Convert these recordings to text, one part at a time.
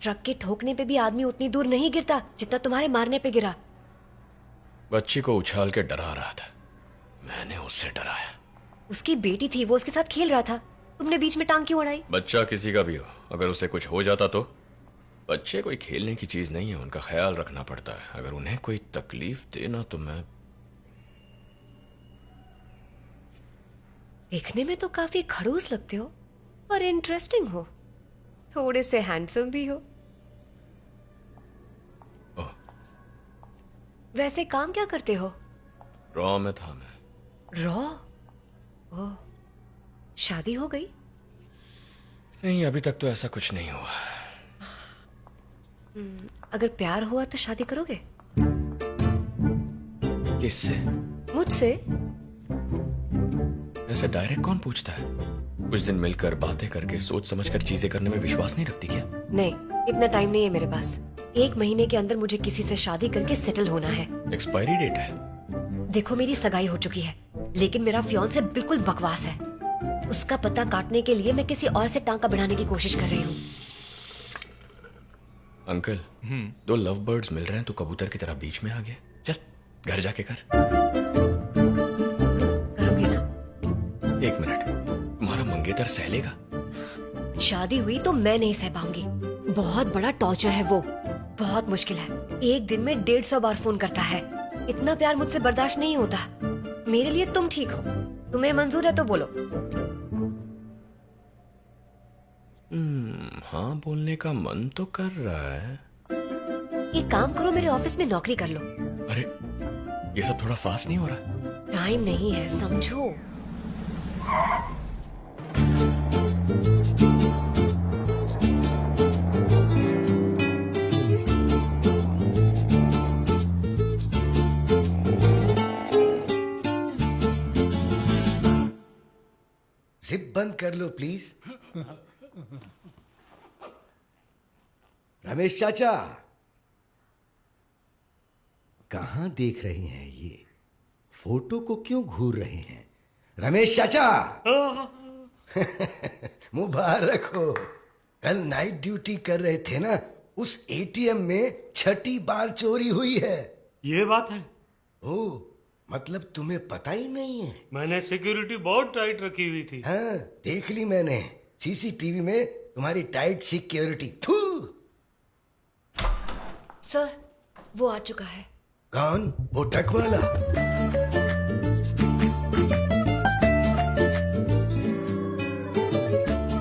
Truck के ठोकने पे भी आदमी उतनी दूर नहीं गिरता जितना तुम्हारे मारने पे गिरा। बच्ची को उछाल के डरा रहा था, मैंने उससे डराया। उसकी बेटी थी, वो उसके साथ खेल रहा था, तुमने बीच में टांग क्यों अड़ाई? बच्चा किसी का भी हो, अगर उसे कुछ हो जाता तो? बच्चे कोई खेलने की चीज नहीं है, उनका ख्याल रखना पड़ता है। अगर उन्हें कोई तकलीफ देना तो मैं... देखने में तो काफी खड़ूस लगते हो और इंटरेस्टिंग हो, थोड़े से हैंडसम भी हो। ओह, वैसे काम क्या करते हो? रॉ में था मैं। रॉ? ओह, शादी हो गई? नहीं, अभी तक तो ऐसा कुछ नहीं हुआ। अगर प्यार हुआ तो शादी करोगे? किससे? मुझसे। ऐसे डायरेक्ट कौन पूछता है? कुछ दिन मिलकर बातें करके सोच समझकर चीजें करने में विश्वास नहीं रखती क्या? नहीं, इतना टाइम नहीं है मेरे पास। 1 महीने के अंदर मुझे किसी से शादी करके सेटल होना है। एक्सपायरी डेट है? देखो, मेरी सगाई हो चुकी है, लेकिन मेरा फियांसे बिल्कुल बकवास है। उसका पता काटने के लिए मैं किसी और से टांका बढ़ाने की कोशिश कर रही हूँ। अंकल, 2 लव बर्ड्स मिल रहे हैं तो कबूतर की तरह बीच में आ गया। चल घर जाके कर। करोगे ना? 1 मिनट, तुम्हारा मंगेतर सह लेगा? शादी हुई तो मैं नहीं सह पाऊंगी। बहुत बड़ा टॉर्चर है वो, बहुत मुश्किल है। एक दिन में 150 बार फोन करता है। इतना प्यार मुझसे बर्दाश्त नहीं होता। मेरे लिए तुम ठीक हो, तुम्हें मंजूर है तो बोलो। हाँ, बोलने का मन तो कर रहा है। एक काम करो, मेरे ऑफिस में नौकरी कर लो। अरे, ये सब थोड़ा फास्ट नहीं हो रहा? टाइम नहीं है, समझो। जिप बंद कर लो प्लीज। रमेश चाचा, कहां देख रहे हैं ये? फोटो को क्यों घूर रहे हैं? रमेश चाचा! मुबारक हो। कल नाइट ड्यूटी कर रहे थे ना, उस एटीएम में 6ठी बार चोरी हुई है। ये बात है? ओ, मतलब तुम्हें पता ही नहीं है? मैंने सिक्योरिटी बहुत टाइट रखी हुई थी। हाँ, देख ली मैंने सीसीटीवी में तुम्हारी टाइट सिक्योरिटी। थू! सर, वो आ चुका है। कौन? वो ट्रक वाला?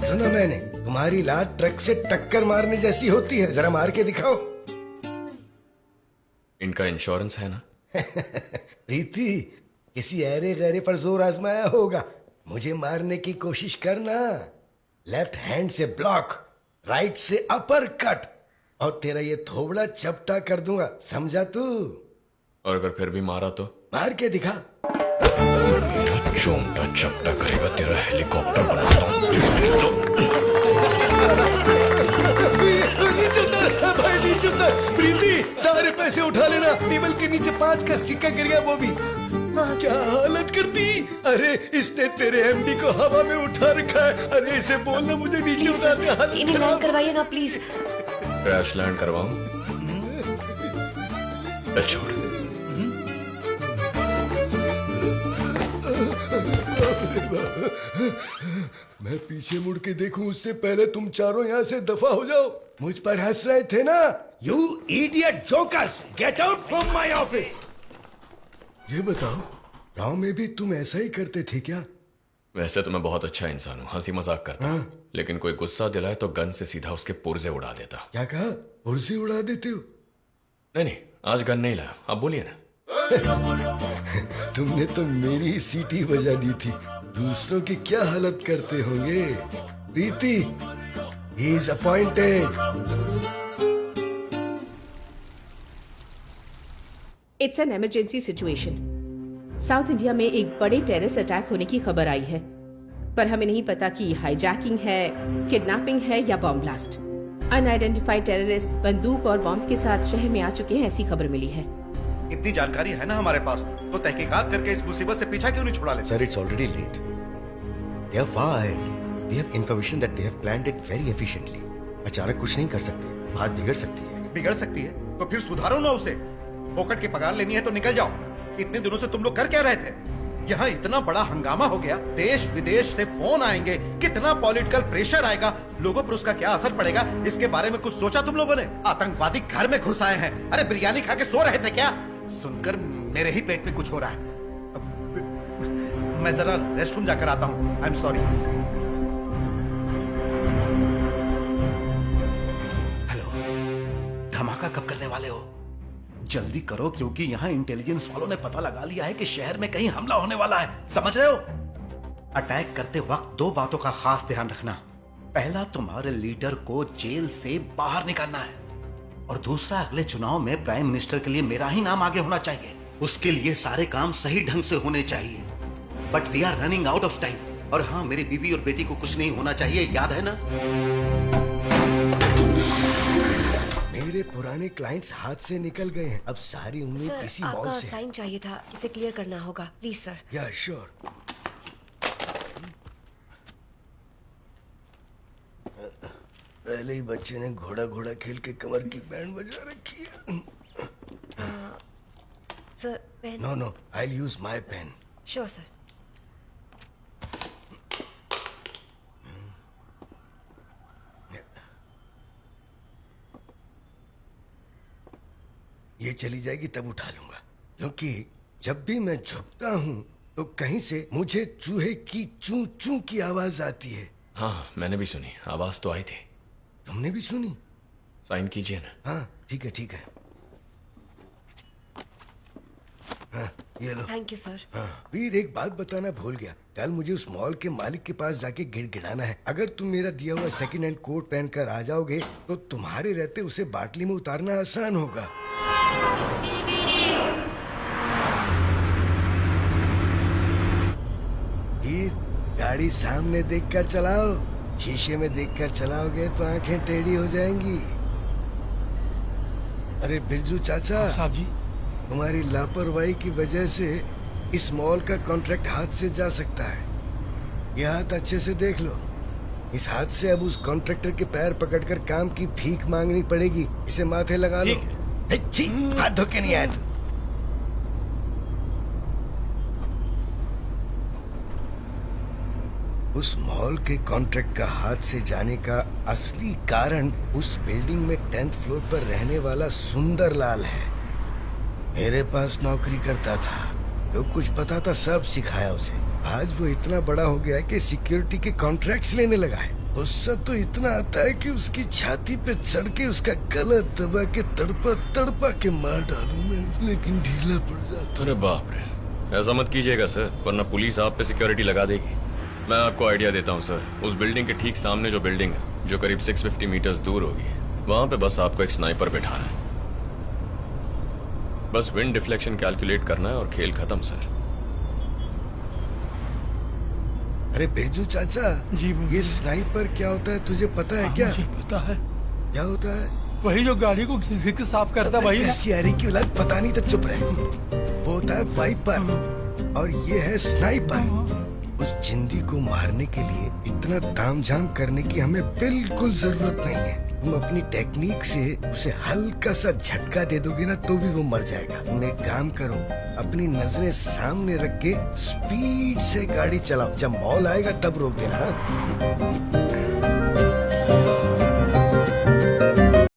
सुना मैंने, तुम्हारी लात ट्रक से टक्कर मारने जैसी होती है। जरा मार के दिखाओ। इनका इंश्योरेंस है ना? प्रीति, किसी ऐरे गैरे पर जोर आजमाया होगा। मुझे मारने की कोशिश करना। लेफ्ट हैंड से ब्लॉक, राइट से अपर कट, और तेरा ये थोबड़ा चपटा कर दूंगा, समझा तू? और अगर फिर भी मारा तो? मार के दिखा। मेरा चोमटा चपटा करेगा, तेरा हेलीकॉप्टर बनाता हूँ। नीचे उतर भाई, नीचे उतर। प्रीति, सारे पैसे उठा लेना। टेबल के नीचे 5 का सिक्का गिर गया, वो भी। क्या हालत करती। अरे, इसने तेरे एमडी को हवा में उठा रखा है। अरे, इसे बोलना मुझे नीचे उतार के हालत इन्हें लैंड करवाइए ना प्लीज। Crash land करवाऊं? छोड़। मैं पीछे मुड़ के देखूं उससे पहले तुम चारों यहाँ से दफा हो जाओ। मुझ पर हंस रहे थे ना? You idiot jokers, get out from my office. ये बताओ, गांव में भी तुम ऐसा ही करते थे क्या? वैसे तो मैं बहुत अच्छा इंसान हूँ, हंसी मजाक करता हूँ। लेकिन कोई गुस्सा दिलाए तो गन से सीधा उसके पुर्जे उड़ा देता। क्या कहा? पुर्जे उड़ा देते हो? नहीं, आज गन नहीं लाया। आप बोलिए ना। तुमने तो मेरी ही सीटी बजा दी थी। दूसरों की क्या हालत करते होंगे। Preeti, he is appointed. It's an emergency situation. South India में एक बड़े टेररिस्ट अटैक होने की खबर आई है, पर हमें नहीं पता कि हाईजैकिंग है, किडनैपिंग है या बॉम्ब ब्लास्ट। अनआइडेंटिफाइड टेररिस्ट बंदूक और बॉम्ब्स के साथ शहर में आ चुके हैं, ऐसी खबर मिली है। इतनी जानकारी है ना हमारे पास, तो तहकीकात करके इस मुसीबत से पीछा क्यों नहीं छुड़ा लेते? Sir, it's already late. They are far ahead. We have information that they have planned it very efficiently. अचानक कुछ नहीं कर सकते, बात बिगड़ सकती है। बिगड़ सकती है तो फिर सुधारो ना उसे। फोकट की पगार लेनी है तो निकल जाओ। इतने दिनों से तुम लोग कर क्या रहे थे? यहाँ इतना बड़ा हंगामा हो गया, देश विदेश से फोन आएंगे, कितना पॉलिटिकल प्रेशर आएगा, लोगों पर उसका क्या असर पड़ेगा, इसके बारे में कुछ सोचा तुम लोगों ने? आतंकवादी घर में घुस आए हैं। अरे बिरयानी खा के सो रहे थे क्या? सुनकर मेरे ही पेट में कुछ हो रहा है। मैं जरा रेस्ट रूम जाकर आता हूँ। I am sorry. हेलो, धमाका कब करने वाले हो? जल्दी करो, क्योंकि यहाँ इंटेलिजेंस वालों ने पता लगा लिया है कि शहर में कहीं हमला होने वाला है। समझ रहे हो? अटैक करते वक्त 2 बातों का खास ध्यान रखना। पहला, तुम्हारे लीडर को जेल से बाहर निकालना है, और दूसरा, अगले चुनाव में प्राइम मिनिस्टर के लिए मेरा ही नाम आगे होना चाहिए। उसके लिए सारे काम सही ढंग से होने चाहिए। But we are running out of time. और हाँ, मेरी बीवी और बेटी को कुछ नहीं होना चाहिए, याद है ना? मेरे पुराने क्लाइंट्स हाथ से निकल गए हैं। अब सारी उम्मीद सर, इसी मॉल आपका से है। साइन चाहिए था, इसे क्लियर करना होगा, प्लीज सर। या श्योर। पहले ही बच्चे ने घोड़ा घोड़ा खेल के कमर की बैंड बजा रखी है। Sir pen. No no, I use my pen. Sure sir. ये चली जाएगी तब उठा लूंगा, क्योंकि जब भी मैं झुकता हूँ तो कहीं से मुझे चूहे की चू चू की आवाज आती है। हाँ, मैंने भी सुनी, आवाज तो आई थी। तुमने भी सुनी? साइन कीजिए ना। हाँ ठीक है ठीक है। हाँ ये लो। Thank you sir. हाँ वीर, एक बात बताना भूल गया। कल मुझे उस मॉल के मालिक के पास जाके गिड़गिड़ाना है। अगर तुम मेरा दिया हुआ सेकंड हैंड कोट पहनकर आ जाओगे तो तुम्हारे रहते उसे बाटली में उतारना आसान होगा। वीर, गाड़ी सामने देखकर चलाओ। शीशे में देखकर चलाओगे तो आंखें टेढ़ी हो जाएंगी। अरे बिरजू चाचा, साहब जी, तुम्हारी लापरवाही की वजह से इस मॉल का कॉन्ट्रैक्ट हाथ से जा सकता है। यह हाथ अच्छे से देख लो। इस हाथ से अब उस कॉन्ट्रैक्टर के पैर पकड़कर काम की भीख मांगनी पड़ेगी। इसे माथे लगा लो। छी, हाथ धो के नहीं आया तू। उस मॉल के कॉन्ट्रैक्ट का हाथ से जाने का असली कारण उस बिल्डिंग में 10th फ्लोर पर रहने वाला सुंदर लाल है। मेरे पास नौकरी करता था, जो कुछ पता था सब सिखाया उसे। आज वो इतना बड़ा हो गया है कि सिक्योरिटी के कॉन्ट्रैक्ट्स लेने लगा है। गुस्सा तो इतना आता है कि उसकी छाती पे चढ़ के उसका गला दबा के तड़पा तड़पा के मार डालूं मैं, लेकिन ढीला पड़ जाता। अरे बाप रे, ऐसा मत कीजिएगा सर, वरना पुलिस आप पे सिक्योरिटी लगा देगी। मैं आपको आइडिया देता हूँ सर। उस बिल्डिंग के ठीक सामने जो बिल्डिंग है, जो करीब 650 मीटर्स दूर होगी, वहां पे बस आपको एक स्नाइपर बैठाना है। बस विंड डिफ्लेक्शन कैलकुलेट करना है और खेल खत्म सर। अरे बिरजू चाचा, जी बोलिए। ये स्नाइपर क्या होता है तुझे पता है क्या? मुझे पता है, क्या होता है? वही जो गाड़ी को घिस के साफ करता वही ना। कैसी यारी की औलाद, पता नहीं तो चुप रहे। वो होता है वाइपर और ये है स्नाइपर। उस चिंदी को मारने के लिए इतना तामझाम करने की हमें बिल्कुल जरूरत नहीं है। तुम अपनी टेक्निक से उसे हल्का सा झटका दे दोगे ना तो भी वो मर जाएगा। तुम एक काम करो, अपनी नजरें सामने रख के स्पीड से गाड़ी चलाओ। जब मॉल आएगा तब रोक देना।